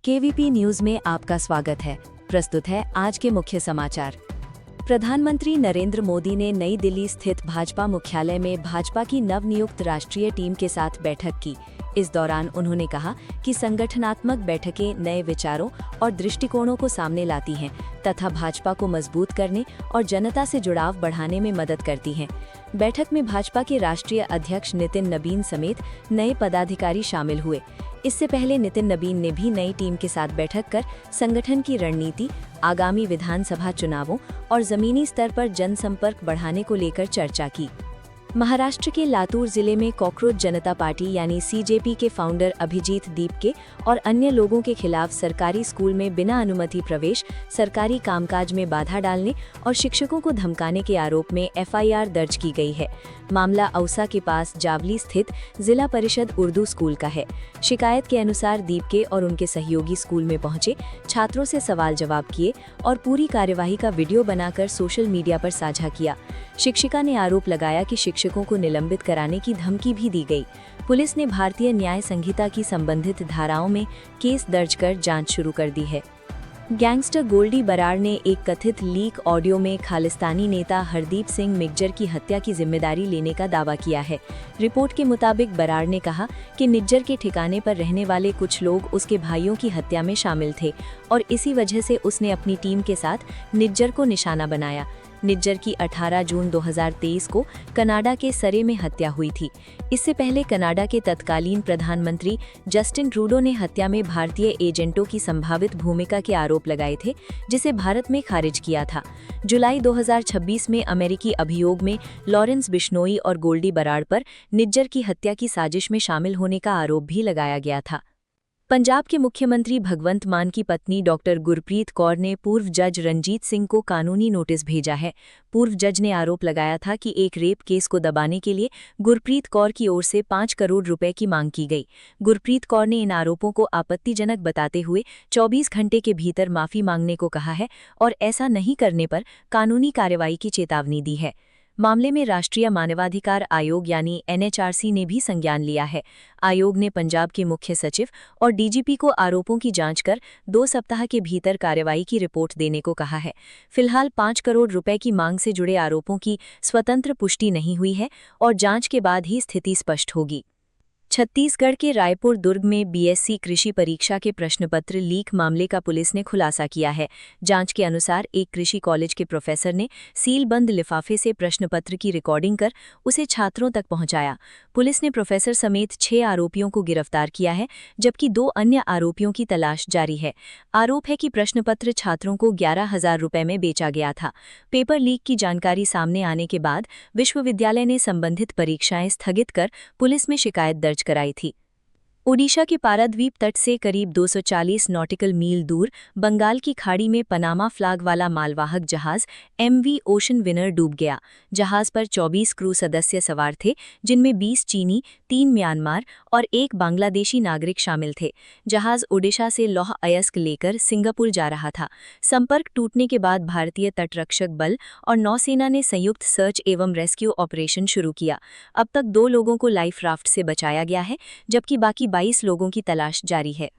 KVP news में आपका स्वागत है। प्रस्तुत है आज के मुख्य समाचार। प्रधानमंत्री नरेंद्र मोदी ने नई दिल्ली स्थित भाजपा मुख्यालय में भाजपा की नवनियुक्त राष्ट्रीय टीम के साथ बैठक की। इस दौरान उन्होंने कहा कि संगठनात्मक बैठकें नए विचारों और दृष्टिकोणों को सामने लाती हैं तथा भाजपा को मजबूत करने और जनता से जुड़ाव बढ़ाने में मदद करती हैं। बैठक में भाजपा के राष्ट्रीय अध्यक्ष नितिन नबीन समेत नए पदाधिकारी शामिल हुए। इससे पहले नितिन नबीन ने भी नई टीम के साथ बैठक कर संगठन की रणनीति, आगामी विधानसभा चुनावों और जमीनी स्तर पर जनसंपर्क बढ़ाने को लेकर चर्चा की। महाराष्ट्र के लातूर जिले में कॉकरोच जनता पार्टी यानी सीजेपी के फाउंडर अभिजीत दीपके और अन्य लोगों के खिलाफ सरकारी स्कूल में बिना अनुमति प्रवेश, सरकारी कामकाज में बाधा डालने और शिक्षकों को धमकाने के आरोप में एफआईआर दर्ज की गई है। मामला औसा के पास जावली स्थित जिला परिषद उर्दू स्कूल का है। शिकायत के अनुसार दीपके और उनके सहयोगी स्कूल में पहुंचे, छात्रों से सवाल जवाब किए और पूरी कार्यवाही का वीडियो बनाकर सोशल मीडिया पर साझा किया। शिक्षिका ने आरोप लगाया कि शिक्षकों को निलंबित कराने की धमकी भी दी गई। पुलिस ने भारतीय न्याय संहिता की संबंधित धाराओं में केस दर्ज कर जांच शुरू कर दी है। गैंगस्टर गोल्डी बराड़ ने एक कथित लीक ऑडियो में खालिस्तानी नेता हरदीप सिंह निज्जर की हत्या की जिम्मेदारी लेने का दावा किया है। रिपोर्ट के मुताबिक बराड़ ने कहा कि निज्जर के ठिकाने पर रहने वाले कुछ लोग उसके भाइयों की हत्या में शामिल थे और इसी वजह से उसने अपनी टीम के साथ निज्जर को निशाना बनाया। निज्जर की 18 जून 2023 को कनाडा के सरे में हत्या हुई थी। इससे पहले कनाडा के तत्कालीन प्रधानमंत्री जस्टिन ट्रूडो ने हत्या में भारतीय एजेंटों की संभावित भूमिका के आरोप लगाए थे, जिसे भारत में खारिज किया था। जुलाई 2026 में अमेरिकी अभियोग में लॉरेंस बिश्नोई और गोल्डी बराड़ पर निज्जर की हत्या की साजिश में शामिल होने का आरोप भी लगाया गया था। पंजाब के मुख्यमंत्री भगवंत मान की पत्नी डॉक्टर गुरप्रीत कौर ने पूर्व जज रंजीत सिंह को कानूनी नोटिस भेजा है। पूर्व जज ने आरोप लगाया था कि एक रेप केस को दबाने के लिए गुरप्रीत कौर की ओर से 5 करोड़ रुपए की मांग की गई। गुरप्रीत कौर ने इन आरोपों को आपत्तिजनक बताते हुए 24 घंटे के भीतर माफी मांगने को कहा है और ऐसा नहीं करने पर कानूनी कार्रवाई की चेतावनी दी है। मामले में राष्ट्रीय मानवाधिकार आयोग यानी एनएचआरसी ने भी संज्ञान लिया है। आयोग ने पंजाब के मुख्य सचिव और डीजीपी को आरोपों की जांच कर 2 सप्ताह के भीतर कार्रवाई की रिपोर्ट देने को कहा है। फिलहाल 5 करोड़ रुपए की मांग से जुड़े आरोपों की स्वतंत्र पुष्टि नहीं हुई है और जांच के बाद ही स्थिति स्पष्ट होगी। छत्तीसगढ़ के रायपुर दुर्ग में बीएससी कृषि परीक्षा के प्रश्नपत्र लीक मामले का पुलिस ने खुलासा किया है। जांच के अनुसार एक कृषि कॉलेज के प्रोफेसर ने सीलबंद लिफाफे से प्रश्नपत्र की रिकॉर्डिंग कर उसे छात्रों तक पहुंचाया। पुलिस ने प्रोफेसर समेत 6 आरोपियों को गिरफ्तार किया है, जबकि 2 अन्य आरोपियों की तलाश जारी है। आरोप है कि प्रश्नपत्र छात्रों को 11,000 रुपये में बेचा गया था। पेपर लीक की जानकारी सामने आने के बाद विश्वविद्यालय ने संबंधित परीक्षाएं स्थगित कर पुलिस में शिकायत दर्ज कराई थी। ओडिशा के पाराद्वीप तट से करीब 240 नॉटिकल मील दूर बंगाल की खाड़ी में पनामा फ्लैग वाला मालवाहक जहाज एमवी ओशन विनर डूब गया। जहाज पर 24 क्रू सदस्य सवार थे, जिनमें 20 चीनी, 3 म्यांमार और 1 बांग्लादेशी नागरिक शामिल थे। जहाज ओडिशा से लौह अयस्क लेकर सिंगापुर जा रहा था। संपर्क टूटने के बाद भारतीय तटरक्षक बल और नौसेना ने संयुक्त सर्च एवं रेस्क्यू ऑपरेशन शुरू किया। अब तक 2 लोगों को लाइफ राफ्ट से बचाया गया है, जबकि बाकी 22 लोगों की तलाश जारी है।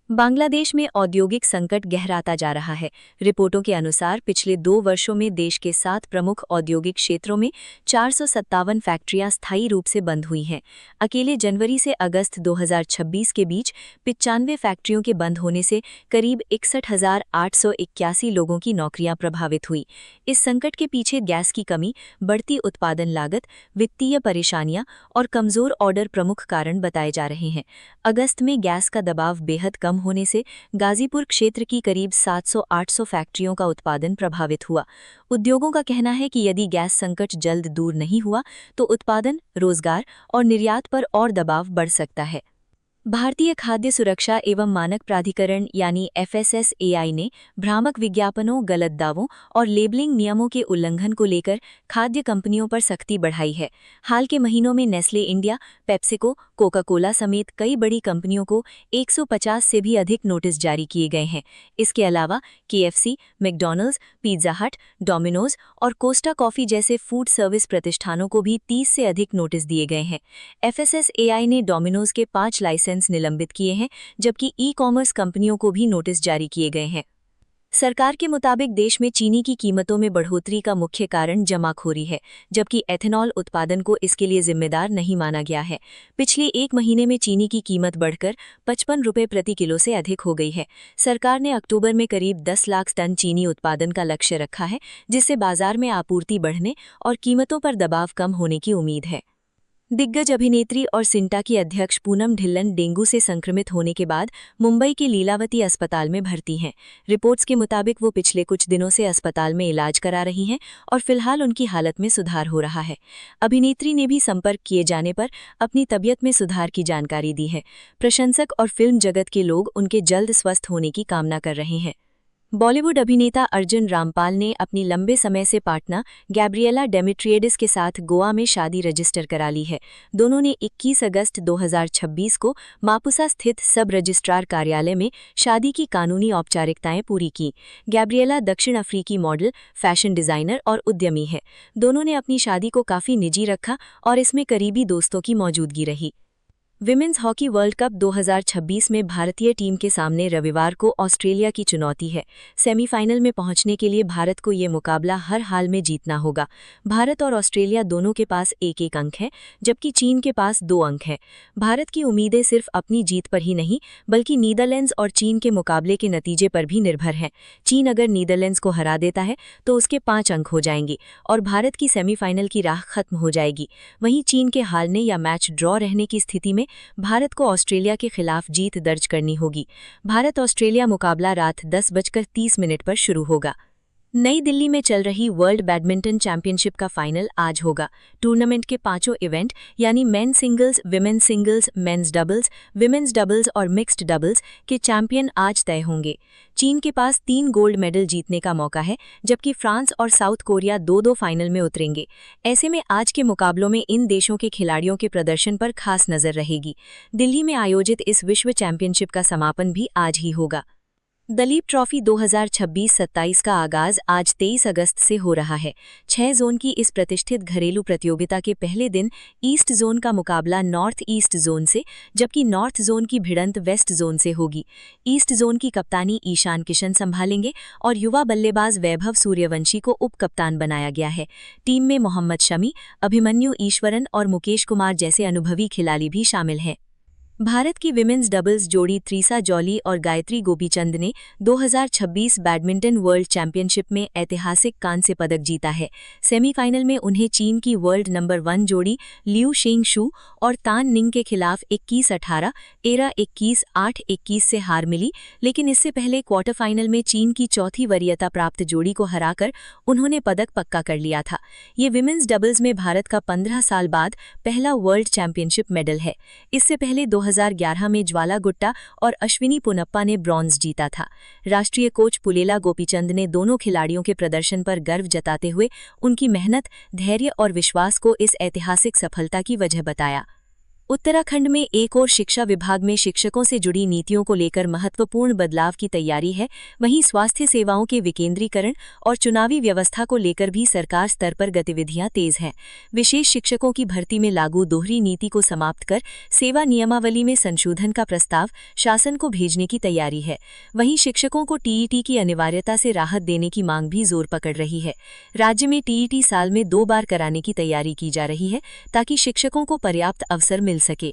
बांग्लादेश में औद्योगिक संकट गहराता जा रहा है। रिपोर्टों के अनुसार पिछले 2 वर्षों में देश के 7 प्रमुख औद्योगिक क्षेत्रों में 457 फैक्ट्रियां स्थायी रूप से बंद हुई हैं। अकेले जनवरी से अगस्त 2026 के बीच 95 फैक्ट्रियों के बंद होने से करीब 61,881 लोगों की नौकरियां प्रभावित हुई। इस संकट के पीछे गैस की कमी, बढ़ती उत्पादन लागत, वित्तीय परेशानियां और कमजोर ऑर्डर प्रमुख कारण बताए जा रहे हैं। अगस्त में गैस का दबाव बेहद कम होने से गाजीपुर क्षेत्र की करीब 700-800 फैक्ट्रियों का उत्पादन प्रभावित हुआ। उद्योगों का कहना है कि यदि गैस संकट जल्द दूर नहीं हुआ तो उत्पादन, रोजगार और निर्यात पर और दबाव बढ़ सकता है। भारतीय खाद्य सुरक्षा एवं मानक प्राधिकरण यानी FSSAI ने भ्रामक विज्ञापनों, गलत दावों और लेबलिंग नियमों के उल्लंघन को लेकर खाद्य कंपनियों पर सख्ती बढ़ाई है। हाल के महीनों में Nestle India, PepsiCo, Coca Cola समेत कई बड़ी कंपनियों को 150 से भी अधिक नोटिस जारी किए गए हैं। इसके अलावा KFC, मैकडॉनल्ड्स, पिज्जा हट, डोमिनोज और कोस्टा कॉफी जैसे फूड सर्विस प्रतिष्ठानों को भी 30 से अधिक नोटिस दिए गए हैं। FSSAI ने डोमिनोज के 5 लाइसेंस लाइसेंस निलंबित किए हैं, जबकि ई-कॉमर्स कंपनियों को भी नोटिस जारी किए गए हैं। सरकार के मुताबिक देश में चीनी की कीमतों में बढ़ोतरी का मुख्य कारण जमाखोरी है, जबकि एथेनॉल उत्पादन को इसके लिए जिम्मेदार नहीं माना गया है। पिछले एक महीने में चीनी की कीमत बढ़कर 55 रुपये प्रति किलो से अधिक हो गई है। सरकार ने अक्टूबर में करीब 10 लाख टन चीनी उत्पादन का लक्ष्य रखा है, जिससे बाजार में आपूर्ति बढ़ने और कीमतों पर दबाव कम होने की उम्मीद है। दिग्गज अभिनेत्री और सिंटा की अध्यक्ष पूनम ढिल्लन डेंगू से संक्रमित होने के बाद मुंबई के लीलावती अस्पताल में भर्ती हैं। रिपोर्ट्स के मुताबिक वो पिछले कुछ दिनों से अस्पताल में इलाज करा रही हैं और फिलहाल उनकी हालत में सुधार हो रहा है। अभिनेत्री ने भी संपर्क किए जाने पर अपनी तबीयत में सुधार की जानकारी दी है। प्रशंसक और फिल्म जगत के लोग उनके जल्द स्वस्थ होने की कामना कर रहे हैं। बॉलीवुड अभिनेता अर्जुन रामपाल ने अपनी लंबे समय से पार्टनर गैब्रिएला डेमिट्रिएडिस के साथ गोवा में शादी रजिस्टर करा ली है। दोनों ने 21 अगस्त 2026 को मापुसा स्थित सब रजिस्ट्रार कार्यालय में शादी की कानूनी औपचारिकताएं पूरी की। गैब्रिएला दक्षिण अफ्रीकी मॉडल, फैशन डिजाइनर और उद्यमी है। दोनों ने अपनी शादी को काफी निजी रखा और इसमें करीबी दोस्तों की मौजूदगी रही। विमेंस हॉकी वर्ल्ड कप 2026 में भारतीय टीम के सामने रविवार को ऑस्ट्रेलिया की चुनौती है। सेमीफाइनल में पहुंचने के लिए भारत को ये मुकाबला हर हाल में जीतना होगा। भारत और ऑस्ट्रेलिया दोनों के पास एक एक अंक है, जबकि चीन के पास 2 अंक हैं। भारत की उम्मीदें सिर्फ अपनी जीत पर ही नहीं, बल्कि नीदरलैंड्स और चीन के मुकाबले के नतीजे पर भी निर्भर है। चीन अगर नीदरलैंड्स को हरा देता है तो उसके 5 अंक हो जाएंगे और भारत की सेमीफाइनल की राह खत्म हो जाएगी। वहीं चीन के हारने या मैच ड्रॉ रहने की स्थिति में भारत को ऑस्ट्रेलिया के खिलाफ जीत दर्ज करनी होगी। भारत ऑस्ट्रेलिया मुकाबला रात 10:30 पर शुरू होगा। नई दिल्ली में चल रही वर्ल्ड बैडमिंटन चैंपियनशिप का फाइनल आज होगा। टूर्नामेंट के 5 इवेंट यानी main singles, women's singles, men's doubles, women's doubles और मिक्स्ड डबल्स के चैंपियन आज तय होंगे। चीन के पास 3 गोल्ड मेडल जीतने का मौका है, जबकि फ्रांस और साउथ कोरिया 2-2 फाइनल में उतरेंगे। ऐसे में आज के मुकाबलों में इन देशों के खिलाड़ियों के प्रदर्शन पर खास नजर रहेगी। दिल्ली में आयोजित इस विश्व चैंपियनशिप का समापन भी आज ही होगा। दलीप ट्रॉफी 2026-27 का आगाज आज 23 अगस्त से हो रहा है। 6 जोन की इस प्रतिष्ठित घरेलू प्रतियोगिता के पहले दिन ईस्ट जोन का मुकाबला नॉर्थ ईस्ट जोन से, जबकि नॉर्थ जोन की भिड़ंत वेस्ट जोन से होगी। ईस्ट जोन की कप्तानी ईशान किशन संभालेंगे और युवा बल्लेबाज वैभव सूर्यवंशी को उप कप्तान बनाया गया है। टीम में मोहम्मद शमी, अभिमन्यु ईश्वरन और मुकेश कुमार जैसे अनुभवी खिलाड़ी भी शामिल हैं। भारत की विमेन्स डबल्स जोड़ी त्रिसा जॉली और गायत्री गोपीचंद ने 2026 बैडमिंटन वर्ल्ड चैंपियनशिप में ऐतिहासिक कांस्य पदक जीता है। सेमीफाइनल में उन्हें चीन की वर्ल्ड नंबर 1 जोड़ी लिू शेंगशू और तान निंग के खिलाफ 21-18, 13-21, 8-21 से हार मिली, लेकिन इससे पहले क्वार्टर फाइनल में चीन की चौथी वरीयता प्राप्त जोड़ी को हराकर उन्होंने पदक पक्का कर लिया था। ये विमेन्स डबल्स में भारत का 15 साल बाद पहला वर्ल्ड चैंपियनशिप मेडल है। इससे पहले 2011 में ज्वाला गुट्टा और अश्विनी पुनप्पा ने ब्रॉन्ज जीता था। राष्ट्रीय कोच पुलेला गोपीचंद ने दोनों खिलाड़ियों के प्रदर्शन पर गर्व जताते हुए उनकी मेहनत, धैर्य और विश्वास को इस ऐतिहासिक सफलता की वजह बताया। उत्तराखंड में एक और शिक्षा विभाग में शिक्षकों से जुड़ी नीतियों को लेकर महत्वपूर्ण बदलाव की तैयारी है। वहीं स्वास्थ्य सेवाओं के विकेंद्रीकरण और चुनावी व्यवस्था को लेकर भी सरकार स्तर पर गतिविधियां तेज हैं। विशेष शिक्षकों की भर्ती में लागू दोहरी नीति को समाप्त कर सेवा नियमावली में संशोधन का प्रस्ताव शासन को भेजने की तैयारी है। वहीं शिक्षकों को टीईटी की अनिवार्यता से राहत देने की मांग भी जोर पकड़ रही है। राज्य में टीईटी साल में 2 बार कराने की तैयारी की जा रही है, ताकि शिक्षकों को पर्याप्त अवसर मिल सके।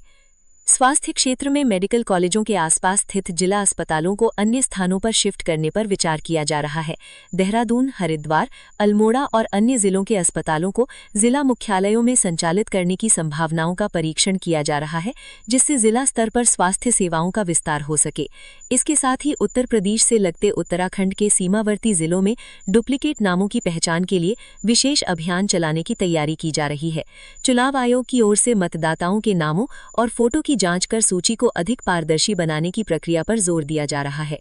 स्वास्थ्य क्षेत्र में मेडिकल कॉलेजों के आसपास स्थित जिला अस्पतालों को अन्य स्थानों पर शिफ्ट करने पर विचार किया जा रहा है। देहरादून, हरिद्वार, अल्मोड़ा और अन्य जिलों के अस्पतालों को जिला मुख्यालयों में संचालित करने की संभावनाओं का परीक्षण किया जा रहा है, जिससे जिला स्तर पर स्वास्थ्य सेवाओं का विस्तार हो सके। इसके साथ ही उत्तर प्रदेश से लगते उत्तराखंड के सीमावर्ती जिलों में डुप्लीकेट नामों की पहचान के लिए विशेष अभियान चलाने की तैयारी की जा रही है। चुनाव आयोग की ओर से मतदाताओं के नामों और फोटो की जांच कर सूची को अधिक पारदर्शी बनाने की प्रक्रिया पर जोर दिया जा रहा है।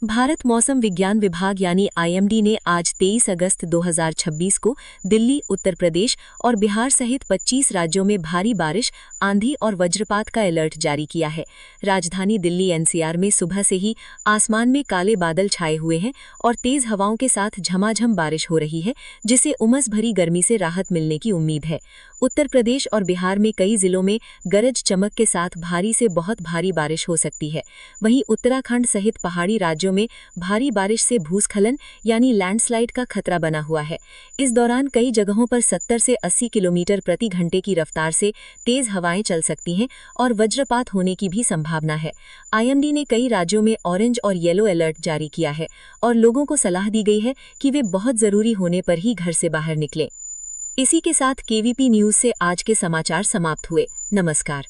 भारत मौसम विज्ञान विभाग यानी आईएमडी ने आज 23 अगस्त 2026 को दिल्ली, उत्तर प्रदेश और बिहार सहित 25 राज्यों में भारी बारिश, आंधी और वज्रपात का अलर्ट जारी किया है। राजधानी दिल्ली एनसीआर में सुबह से ही आसमान में काले बादल छाए हुए हैं और तेज हवाओं के साथ झमाझम बारिश हो रही है, जिससे उमस भरी गर्मी से राहत मिलने की उम्मीद है। उत्तर प्रदेश और बिहार में कई जिलों में गरज चमक के साथ भारी से बहुत भारी बारिश हो सकती है। वहीं उत्तराखंड सहित पहाड़ी राज्यों में भारी बारिश से भूस्खलन यानी लैंडस्लाइड का खतरा बना हुआ है। इस दौरान कई जगहों पर 70 से 80 किलोमीटर प्रति घंटे की रफ्तार से तेज हवाएं चल सकती हैं और वज्रपात होने की भी संभावना है। आईएमडी ने कई राज्यों में ऑरेंज और येलो अलर्ट जारी किया है और लोगों को सलाह दी गई है कि वे बहुत जरूरी होने पर ही घर से बाहर निकलें। इसी के साथ केवीपी न्यूज से आज के समाचार समाप्त हुए। नमस्कार।